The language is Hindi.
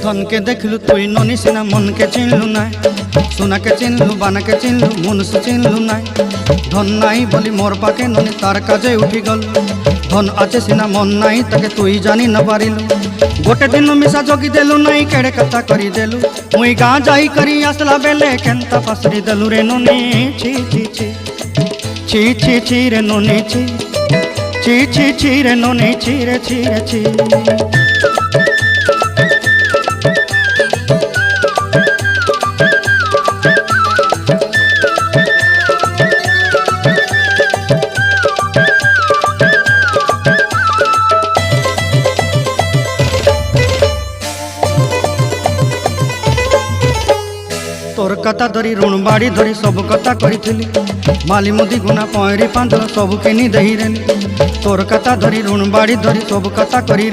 धन के देखलु तुई ननी सिना मन के चिन्हलु ना सोना के चिन्हलु बाना के चिन्हलु मनुष्य चिन्हलु ना धन नाई बोली मोर पाके ननी तार काजे उठी गल धन आचे सिना मन नाई ताके तुई जानी न पारिलु गोटे दिन मिसा जगी देलु नाई केड़े कथा करी देलु मुई गाँ जाई करी आसला बेले केंता पासरी देलु रे ननी छी छी छी छी छी छी रे ननी छी छी छी छी रे ननी छी रे छी रे छी तोर कथा धरी ऋण बाड़ी धरी सब कथा करी माली मुदी गुना पहरी पांदर सब किनी दही रे तोर कथा धरी ऋण बाड़ी धरी सब कथा करी